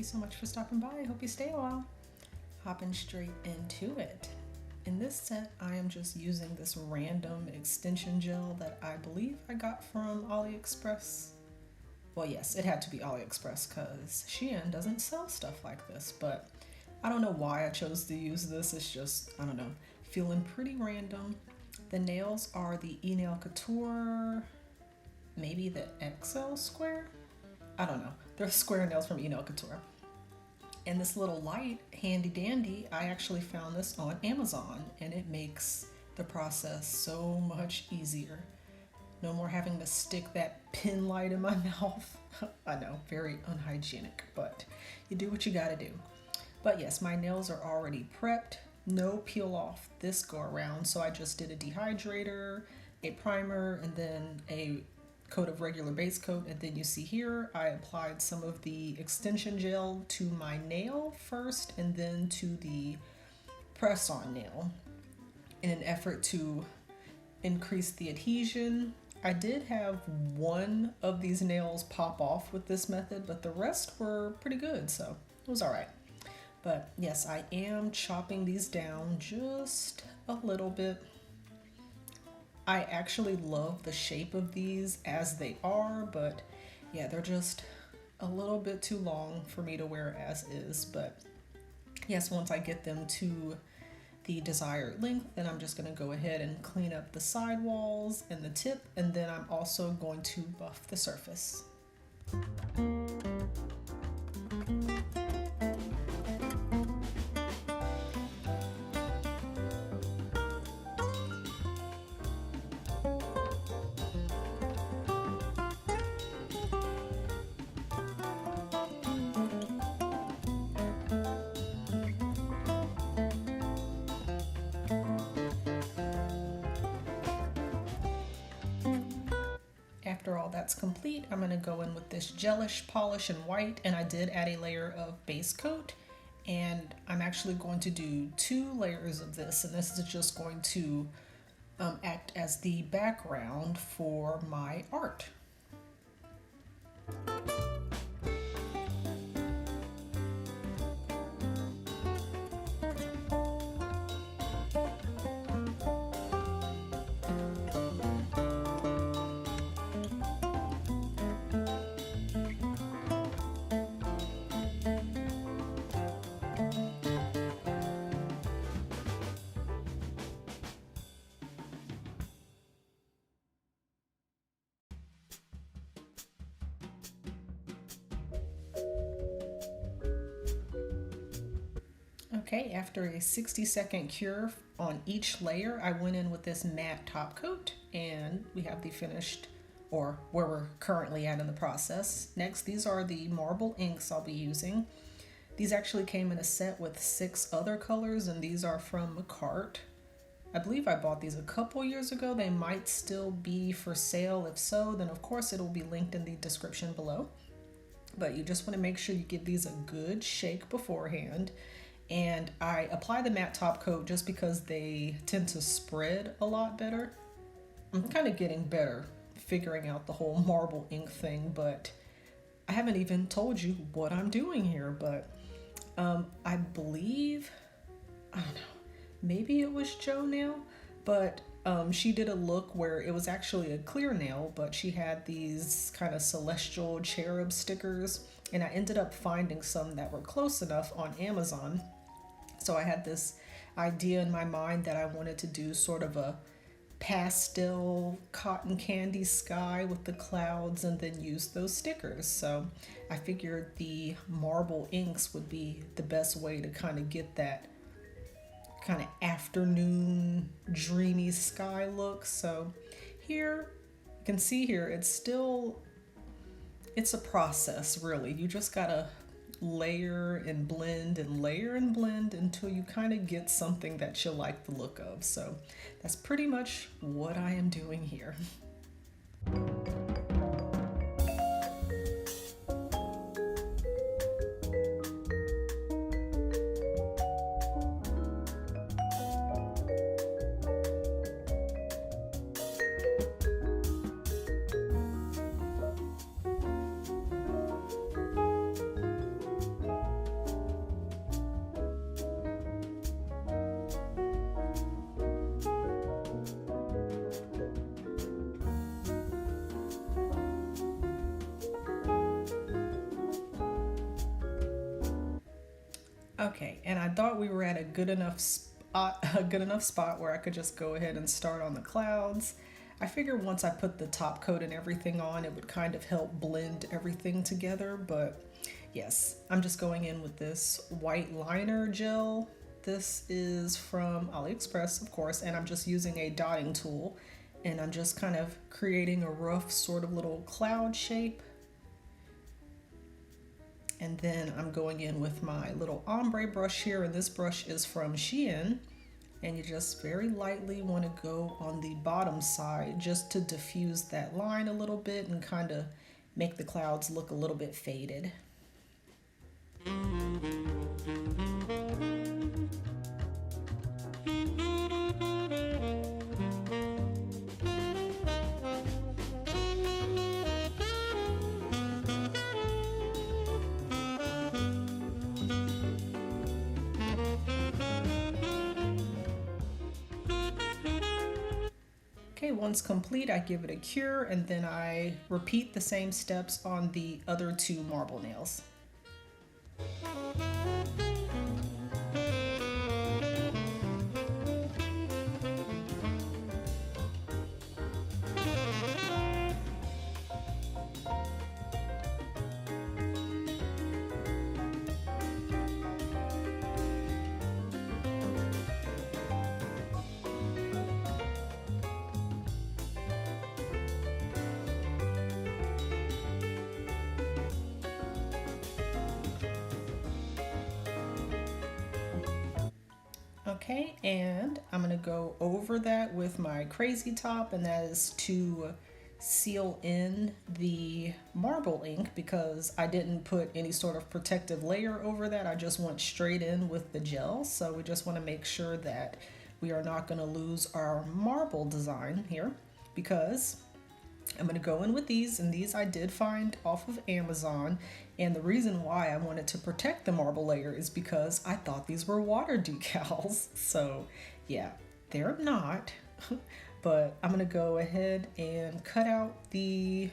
you so much for stopping by. I hope you stay a while. Hopping straight into it. In this set, I am just using this random extension gel that I believe I got from AliExpress. Well, yes, it had to be AliExpress because Shein doesn't sell stuff like this, but I don't know why I chose to use this. It's just, I don't know, feeling pretty random. The nails are the Nail Couture, maybe the XL square? I don't know. They're square nails from Nail Couture. And this little light, handy dandy, I actually found this on Amazon, and it makes the process so much easier. No more having to stick that pin light in my mouth. I know, very unhygienic, but you do what you gotta do. But yes, my nails are already prepped. No peel off this go around, so I just did a dehydrator, a primer, and then a coat of regular base coat. And then you see here, I applied some of the extension gel to my nail first, and then to the press-on nail in an effort to increase the adhesion. I did have one of these nails pop off with this method, but the rest were pretty good, so it was all right. But yes, I am chopping these down just a little bit. I actually love the shape of these as they are, but yeah, they're just a little bit too long for me to wear as is. But yes, once I get them to the desired length, then I'm just gonna go ahead and clean up the sidewalls and the tip, and then I'm also going to buff the surface. After all that's complete, I'm going to go in with this gelish polish in white, and I did add a layer of base coat, and I'm actually going to do 2 layers of this, and this is just going to act as the background for my art. Okay, after a 60-second cure on each layer, I went in with this matte top coat, and we have the finished, or where we're currently at in the process. Next, these are the marble inks I'll be using. These actually came in a set with 6 other colors, and these are from MAKARTT. I believe I bought these a couple years ago. They might still be for sale. If so, then of course it'll be linked in the description below. But you just want to make sure you give these a good shake beforehand. And I apply the matte top coat just because they tend to spread a lot better. I'm kind of getting better figuring out the whole marble ink thing, but I haven't even told you what I'm doing here. But I believe, I don't know, maybe it was Jo Nail, but she did a look where it was actually a clear nail, but she had these kind of celestial cherub stickers, and I ended up finding some that were close enough on Amazon. So I had this idea in my mind that I wanted to do sort of a pastel cotton candy sky with the clouds and then use those stickers. So I figured the marble inks would be the best way to kind of get that kind of afternoon dreamy sky look. So here you can see here, it's a process really. You just gotta layer and blend and layer and blend until you kind of get something that you like the look of. So that's pretty much what I am doing here. Okay, and I thought we were at a good enough spot where I could just go ahead and start on the clouds. I figured once I put the top coat and everything on, it would kind of help blend everything together, but yes, I'm just going in with this white liner gel. This is from AliExpress, of course, and I'm just using a dotting tool, and I'm just kind of creating a rough sort of little cloud shape. And then I'm going in with my little ombre brush here, and this brush is from Shein. And you just very lightly want to go on the bottom side just to diffuse that line a little bit and kind of make the clouds look a little bit faded. Okay, once complete, I give it a cure, and then I repeat the same steps on the other two marble nails. Okay, and I'm gonna go over that with my crazy top, and that is to seal in the marble ink because I didn't put any sort of protective layer over that. I just went straight in with the gel. So we just want to make sure that we are not going to lose our marble design here, because I'm going to go in with these, and these I did find off of Amazon. And the reason why I wanted to protect the marble layer is because I thought these were water decals. So yeah, they're not. But I'm going to go ahead and cut out the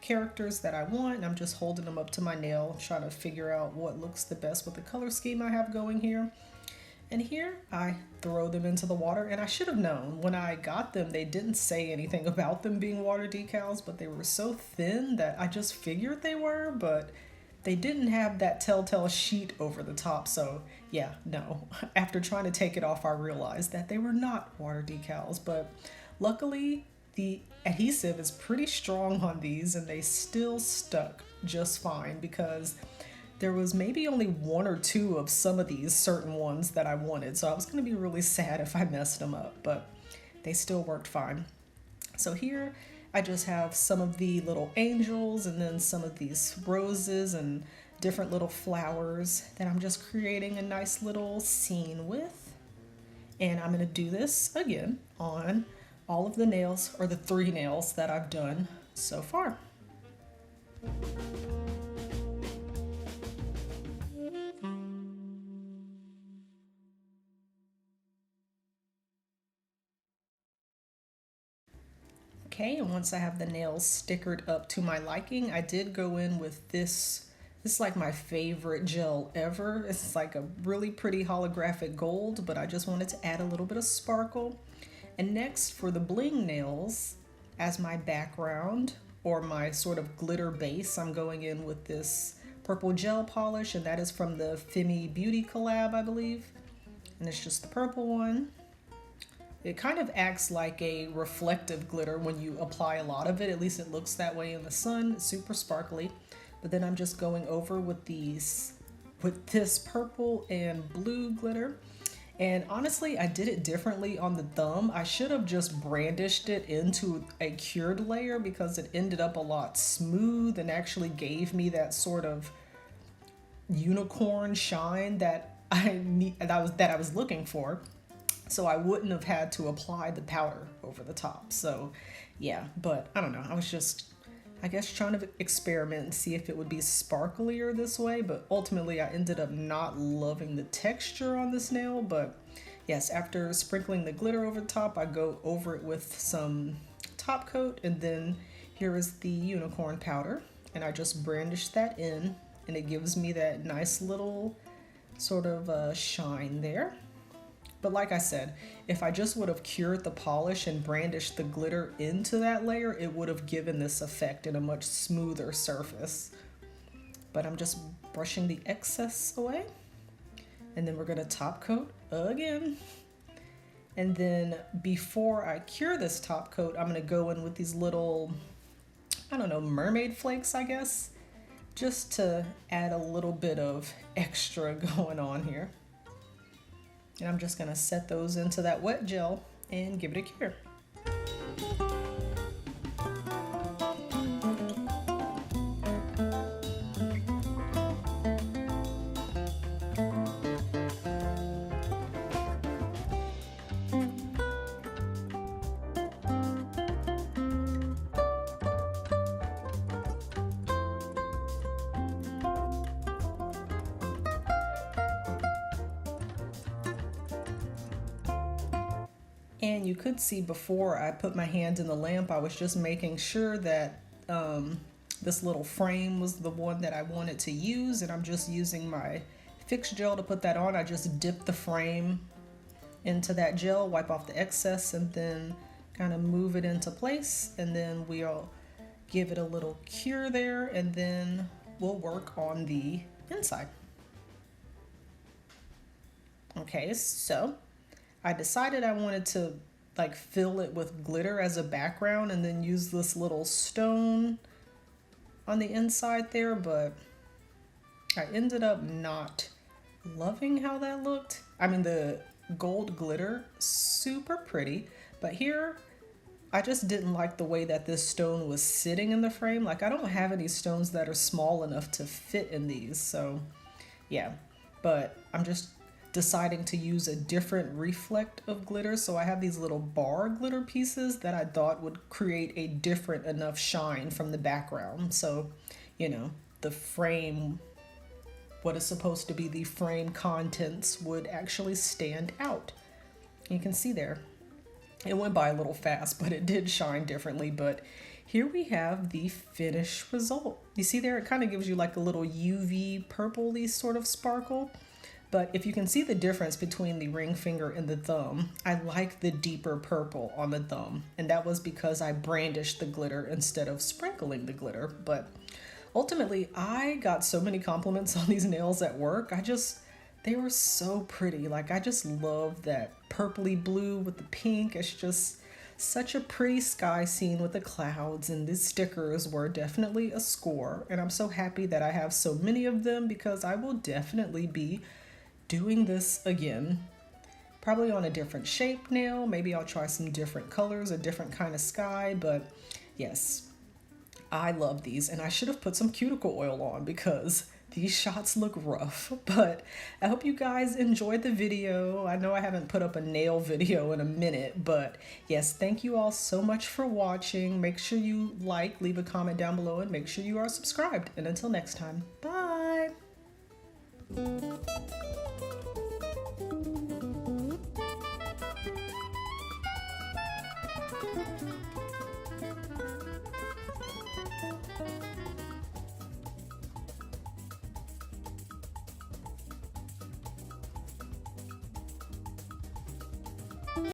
characters that I want. I'm just holding them up to my nail, trying to figure out what looks the best with the color scheme I have going here. And here I throw them into the water, and I should have known when I got them, they didn't say anything about them being water decals, but they were so thin that I just figured they were, but they didn't have that telltale sheet over the top. So yeah, no, after trying to take it off, I realized that they were not water decals, but luckily the adhesive is pretty strong on these, and they still stuck just fine because there was maybe only one or two of some of these certain ones that I wanted. So I was going to be really sad if I messed them up, but they still worked fine. So here I just have some of the little angels and then some of these roses and different little flowers that I'm just creating a nice little scene with. And I'm going to do this again on all of the nails, or the 3 nails that I've done so far. Okay, and once I have the nails stickered up to my liking, I did go in with this. This is like my favorite gel ever. It's like a really pretty holographic gold, but I just wanted to add a little bit of sparkle. And next, for the bling nails, as my background or my sort of glitter base, I'm going in with this purple gel polish, and that is from the Femi Beauty collab, I believe. And it's just the purple one. It kind of acts like a reflective glitter when you apply a lot of it. At least it looks that way in the sun. It's super sparkly. But then I'm just going over with this purple and blue glitter. And honestly, I did it differently on the thumb. I should have just brandished it into a cured layer because it ended up a lot smooth and actually gave me that sort of unicorn shine that I was looking for. So I wouldn't have had to apply the powder over the top. So yeah, but I don't know. I was just, I guess, trying to experiment and see if it would be sparklier this way. But ultimately, I ended up not loving the texture on this nail. But yes, after sprinkling the glitter over the top, I go over it with some top coat. And then here is the unicorn powder. And I just brandish that in. And it gives me that nice little sort of shine there. But like I said, if I just would have cured the polish and brandished the glitter into that layer, it would have given this effect in a much smoother surface. But I'm just brushing the excess away. And then we're gonna top coat again. And then before I cure this top coat, I'm gonna go in with these little, I don't know, mermaid flakes, I guess, just to add a little bit of extra going on here. And I'm just gonna set those into that wet gel and give it a cure. And you could see before I put my hand in the lamp, I was just making sure that this little frame was the one that I wanted to use, and I'm just using my fix gel to put that on. I just dip the frame into that gel, wipe off the excess, and then kind of move it into place, and then we'll give it a little cure there, and then we'll work on the inside. Okay, so I decided I wanted to like fill it with glitter as a background and then use this little stone on the inside there, but I ended up not loving how that looked. I mean, the gold glitter, super pretty, but here I just didn't like the way that this stone was sitting in the frame. Like, I don't have any stones that are small enough to fit in these, so yeah. But I'm just deciding to use a different reflect of glitter, so I have these little bar glitter pieces that I thought would create a different enough shine from the background, so you know, the frame, what is supposed to be the frame contents, would actually stand out. You can see there, it went by a little fast, but it did shine differently. But here we have the finished result. You see there, it kind of gives you like a little UV purpley sort of sparkle. But if you can see the difference between the ring finger and the thumb, I like the deeper purple on the thumb. And that was because I brandished the glitter instead of sprinkling the glitter. But ultimately, I got so many compliments on these nails at work. They were so pretty. Like, I just love that purpley blue with the pink. It's just such a pretty sky scene with the clouds, and these stickers were definitely a score. And I'm so happy that I have so many of them, because I will definitely be doing this again, probably on a different shape nail. Maybe I'll try some different colors, a different kind of sky. But yes, I love these, and I should have put some cuticle oil on because these shots look rough. But I hope you guys enjoyed the video. I know I haven't put up a nail video in a minute, but yes, thank you all so much for watching. Make sure you like, leave a comment down below, and make sure you are subscribed. And until next time, bye.